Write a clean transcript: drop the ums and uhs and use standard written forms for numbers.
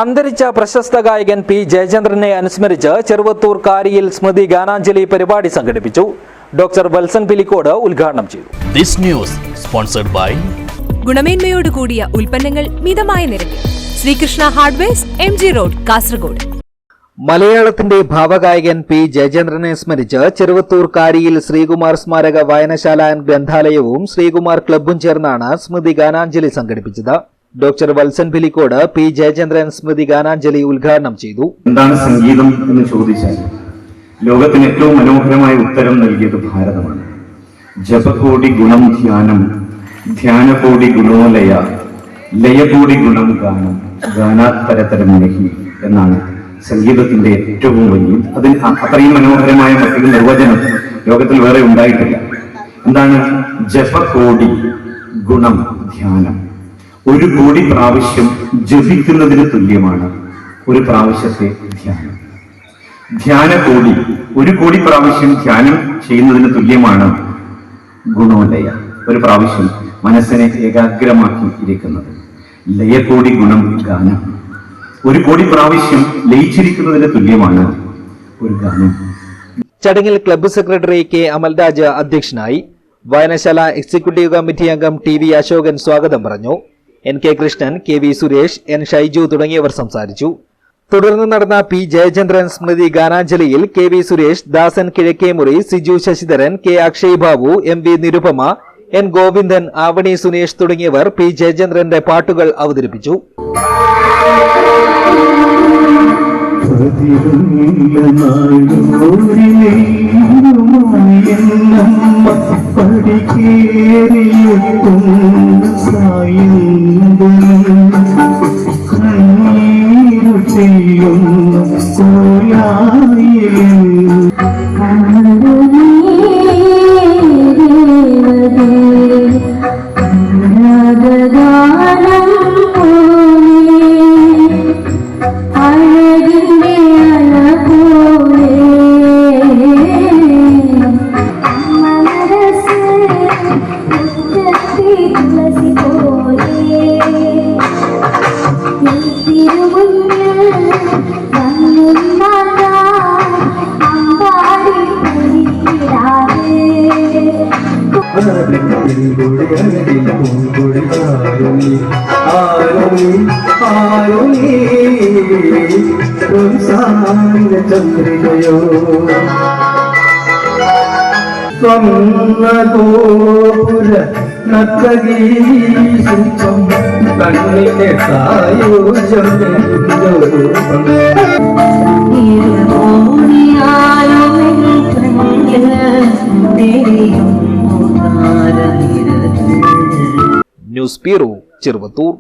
അന്തരിച്ച പ്രശസ്ത ഗായകൻ പി ജയചന്ദ്രനെ അനുസ്മരിച്ച് ചെറുവത്തൂർ കാരിയിൽ സ്മൃതി ഗാനാഞ്ജലി പരിപാടി സംഘടിപ്പിച്ചു. ഡോക്ടർ വത്സൻ പിലിക്കോട് ഉദ്ഘാടനം ചെയ്തു. ദിസ് ന്യൂസ് സ്പോൺസർഡ് ബൈ ഗുണമേന്മയോട് കൂടിയ ഉൽപ്പന്നങ്ങൾ മിതമായ നിരക്കിൽ Sreekrishna hardwares MG road Kasaragod. മലയാളത്തിന്റെ ഭാവഗായകൻ പി ജയചന്ദ്രനെ സ്മരിച്ച് ചെറുവത്തൂർ കാരിയിൽ ശ്രീകുമാർ സ്മാരക വായനശാല ആൻഡ് ഗ്രന്ഥാലയവും ശ്രീകുമാർ ക്ലബ്ബും ചേർന്നാണ് സ്മൃതി ഗാനാഞ്ജലി സംഘടിപ്പിച്ചത്. ഡോക്ടർ വത്സൻ പിലിക്കോട് പി ജയചന്ദ്രൻ സ്മൃതി ഗാനാഞ്ജലി ഉദ്ഘാടനം ചെയ്തു. എന്താണ് സംഗീതം എന്ന് ചോദിച്ചാൽ ലോകത്തിന് ഏറ്റവും മനോഹരമായ ഉത്തരം നൽകിയത് ഭാരതമാണ്. ജപകോടി ഗുണം ധ്യാനം, ധ്യാനകോടി ഗുണോലയ, ലയകോടി ഗുണം ഗാനം, ഗാനാത്തരതരം ലഹി എന്നാണ് സംഗീതത്തിന്റെ ഏറ്റവും വലിയ, അതിന് അത്രയും മനോഹരമായ മറ്റൊരു നിർവചനം ലോകത്തിൽ വേറെ ഉണ്ടായിട്ടില്ല. എന്താണ് ജപകോടി ഗുണം ധ്യാനം? ഒരു കോടി പ്രാവശ്യം ജപിക്കുന്നതിന് തുല്യമാണ് ഒരു പ്രാവശ്യത്തെ ധ്യാനം. ധ്യാനകോടി, ഒരു കോടി പ്രാവശ്യം ധ്യാനം ചെയ്യുന്നതിന് തുല്യമാണ് ഗുണോലയ, ഒരു പ്രാവശ്യം മനസ്സിനെ ഏകാഗ്രമാക്കി ഇരിക്കുന്നത്. ലയകോടി ഗുണം ഗാനം, ഒരു കോടി പ്രാവശ്യം ലയിച്ചിരിക്കുന്നതിന് തുല്യമാണ് ഒരു ഗാനം. ചടങ്ങിൽ ക്ലബ്ബ് സെക്രട്ടറി കെ അമൽരാജ് അധ്യക്ഷനായി. വായനശാല എക്സിക്യൂട്ടീവ് കമ്മിറ്റി അംഗം TV അശോകൻ സ്വാഗതം പറഞ്ഞു. NK Krishnan, KV Suresh, N Shaiju തുടങ്ങിയവർ സംസാരിച്ചു. തുടർന്ന് നടന്ന പി ജയചന്ദ്രൻ സ്മൃതി ഗാനാഞ്ജലിയിൽ KV സുരേഷ്, ദാസൻ കിഴക്കേമുറി, സിജു ശശിധരൻ, K അക്ഷയ് ബാബു, MV നിരുപമ, N ഗോവിന്ദൻ, ആവണി സുനേഷ് തുടങ്ങിയവർ പി ജയചന്ദ്രന്റെ പാട്ടുകൾ അവതരിപ്പിച്ചു. ചന്ദ്രികയോ സ്വർണ്ണഗോപുര നർത്തകീശിപ്പം കണ്ണിനെ സായോജം ന്യൂസ് ബ്യൂറോ, ചെറുവത്തൂർ.